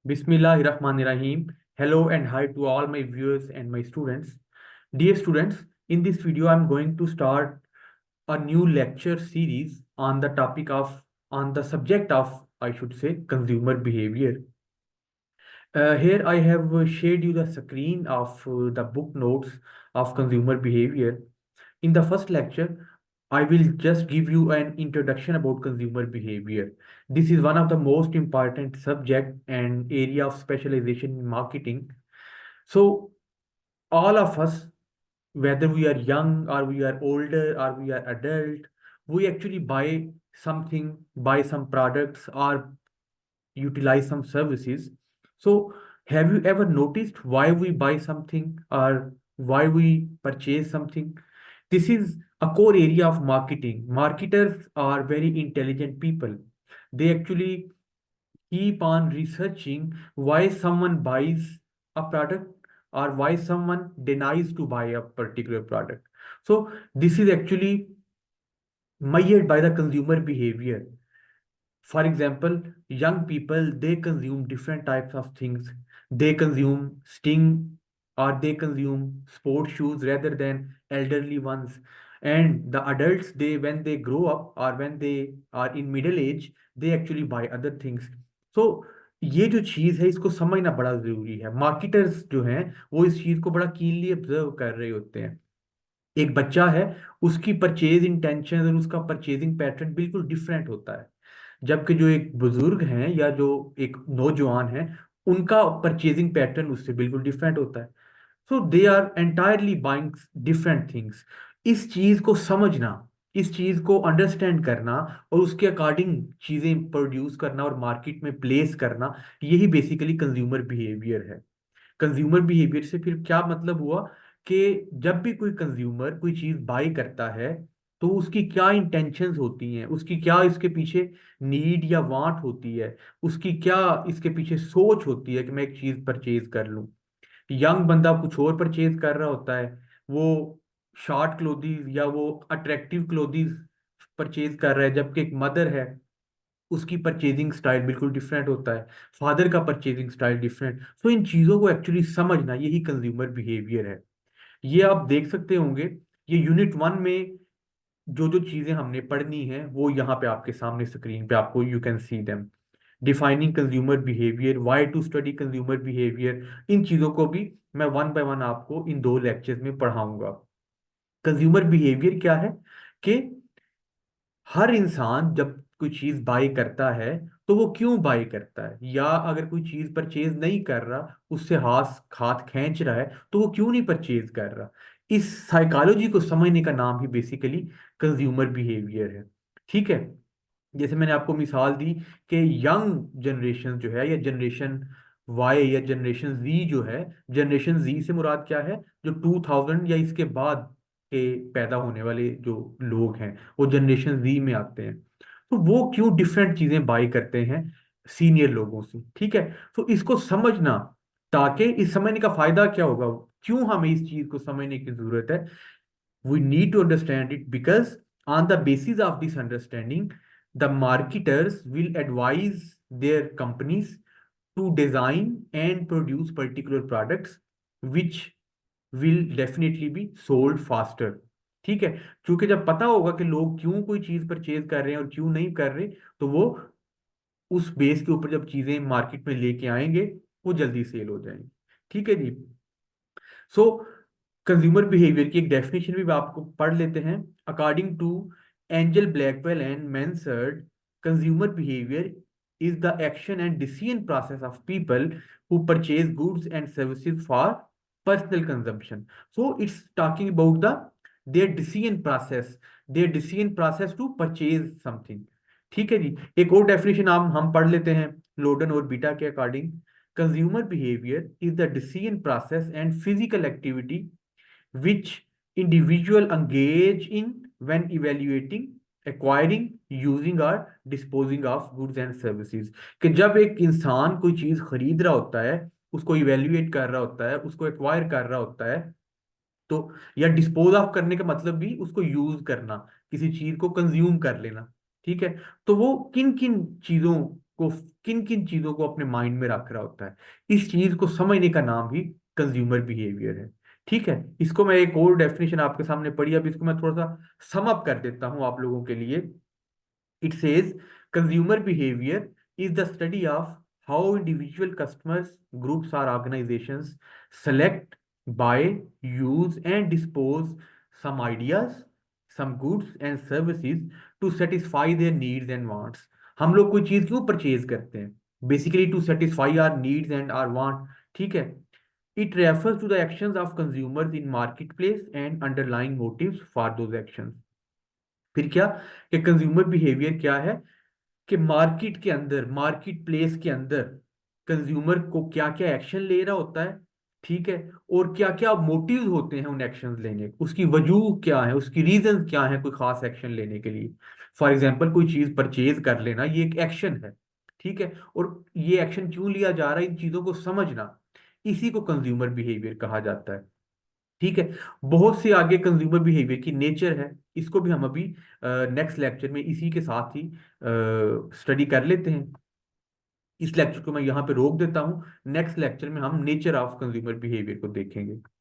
Bismillahirrahmanirrahim. Hello and hi to all my viewers and my students. Dear students, in this video, I'm going to start a new lecture series on the on the subject of, I should say, consumer behavior. Here I have shared you the screen of the book notes of consumer behavior. In the first lecture, I will just give you an introduction about consumer behavior. This is one of the most important subject and area of specialization in marketing. So all of us, whether we are young or we are older or we are adult, we actually buy something, buy some products or utilize some services. So, have you ever noticed why we buy something or why we purchase something? This is a core area of marketing. Marketers are very intelligent people. They actually keep on researching why someone buys a product or why someone denies to buy a particular product. So, this is actually measured by the consumer behavior. For example, young people, they consume different types of things. They consume sting or they consume sports shoes rather than elderly ones. And the adults, they when they grow up or when they are in middle age, they actually buy other things. So ये जो चीज है इसको समझना बड़ा जरूरी है। Marketers जो हैं वो इस चीज को बड़ा कीनली ऑब्जर्व कर रहे होते हैं। एक बच्चा है, उसकी परचेज इंटेंशन और उसका परचेजिंग पैटर्न बिल्कुल डिफरेंट होता है, जबकि जो एक बुजुर्ग हैं या जो एक नौजवान है, उनका परचेजिंग पैटर्न उससे बिल्कुल डिफरेंट होता है। So they are entirely buying different things. इस चीज को समझना, इस चीज को अंडरस्टैंड करना और उसके अकॉर्डिंग चीजें प्रोड्यूस करना और मार्केट में प्लेस करना, यही बेसिकली कंज्यूमर बिहेवियर है। कंज्यूमर बिहेवियर से फिर क्या मतलब हुआ कि जब भी कोई कंज्यूमर कोई चीज बाय करता है, तो उसकी क्या इंटेंशंस होती हैं, उसकी क्या इसके पीछे नीड या वांट होती है, उसकी क्या इसके पीछे सोच होती है कि मैं एक चीज परचेज कर लूं। यंग बंदा कुछ और परचेज कर रहा होता है, वो शॉर्ट क्लोथीज या वो अट्रैक्टिव क्लोथीज परचेज कर रहा है, जबकि एक मदर है, उसकी परचेजिंग स्टाइल बिल्कुल डिफरेंट होता है, फादर का परचेजिंग स्टाइल डिफरेंट। सो इन चीज़ों को एक्चुअली समझना यही कंज्यूमर बिहेवियर है। ये आप देख सकते होंगे, ये यूनिट वन में जो जो चीज़ें हमने पढ़नी है वो यहाँ पे आपके सामने स्क्रीन पे आपको you can see them. Defining consumer behaviour, why to study consumer behaviour, इन चीज़ों को भी मैं वन बाय वन आपको इन दो लेक्चर्स में पढ़ाऊंगा। कंज्यूमर बिहेवियर क्या है कि हर इंसान जब कोई चीज बाय करता है तो वो क्यों बाय करता है, या अगर कोई चीज परचेज नहीं कर रहा, उससे हाथ हाथ खींच रहा है, तो वो क्यों नहीं परचेज कर रहा। इस साइकोलॉजी को समझने का नाम ही बेसिकली कंज्यूमर बिहेवियर है। ठीक है। जैसे मैंने आपको मिसाल दी कि यंग जनरेशन जो है या जनरेशन वाई या जनरेशन जी जो है, जनरेशन जी से मुराद क्या है, जो 2000 या इसके बाद के पैदा होने वाले जो लोग हैं वो जनरेशन जी में आते हैं। तो वो क्यों डिफरेंट चीजें बाई करते हैं सीनियर लोगों से। ठीक है। तो इसको समझना, ताकि इस समझने का फायदा क्या होगा, क्यों हमें इस चीज को समझने की जरूरत है। We need to understand it because on the basis of this understanding, the marketers will advise their companies to design and produce particular products which will definitely be sold faster। ठीक है। क्योंकि जब पता होगा कि लोग क्यों कोई चीज परचेज कर रहे हैं और क्यों नहीं कर रहे, तो वो उस बेस के ऊपर जब चीजें मार्केट में लेके आएंगे, वो जल्दी सेल हो जाएंगी। ठीक है जी। सो कंज्यूमर बिहेवियर की एक डेफिनेशन भी आपको पढ़ लेते हैं। According to Engel Blackwell and Mansard, consumer behaviour is the action and decision process of people who purchase goods and services for personal consumption. So it's talking about the their decision process to purchase something. ठीक है जी। एक और definition हम पढ़ लेते हैं लोडन और beta के according. Consumer behavior is the decision process and physical activity which individual engage in when evaluating, acquiring, using or disposing of goods and services। कि जब एक इंसान कोई चीज खरीद रहा होता है, उसको इवेल्युएट कर रहा होता है, उसको एक्वायर कर रहा होता है, तो या डिस्पोज ऑफ करने का मतलब भी उसको यूज करना, किसी चीज को कंज्यूम कर लेना। ठीक है। तो वो किन किन चीजों को, किन किन चीजों को अपने माइंड में रख रहा होता है, इस चीज को समझने का नाम ही कंज्यूमर बिहेवियर है। ठीक है, इसको मैं एक और डेफिनेशन आपके सामने पढ़ी, अब इसको मैं थोड़ा सा सम अप कर देता हूं आप लोगों के लिए। It says consumer behavior is the study of how individual customers, groups, or organizations select, buy, use, and dispose some ideas, some goods and services to satisfy their needs and wants. हम लोग कोई चीज क्यों purchase करते हैं? Basically to satisfy our needs and our want. ठीक है, it refers to the actions of consumers in market place and underlying motives for those actions. फिर क्या, कि कंज्यूमर बिहेवियर क्या है, कि मार्केट के अंदर, मार्केट प्लेस के अंदर कंज्यूमर को क्या क्या एक्शन ले रहा होता है। ठीक है, और क्या क्या मोटिव होते हैं उन एक्शंस लेने के, उसकी वजूह क्या है, उसकी रीजन क्या है कोई खास एक्शन लेने के लिए। फॉर एग्जाम्पल कोई चीज परचेज कर लेना, ये एक एक्शन है। ठीक है, और ये एक्शन क्यों लिया जा रहा है, इन चीजों को समझना, इसी को कंज्यूमर बिहेवियर कहा जाता है। ठीक है, बहुत से आगे कंज्यूमर बिहेवियर की नेचर है, इसको भी हम अभी नेक्स्ट लेक्चर में इसी के साथ ही स्टडी कर लेते हैं। इस लेक्चर को मैं यहाँ पे रोक देता हूँ, नेक्स्ट लेक्चर में हम नेचर ऑफ कंज्यूमर बिहेवियर को देखेंगे।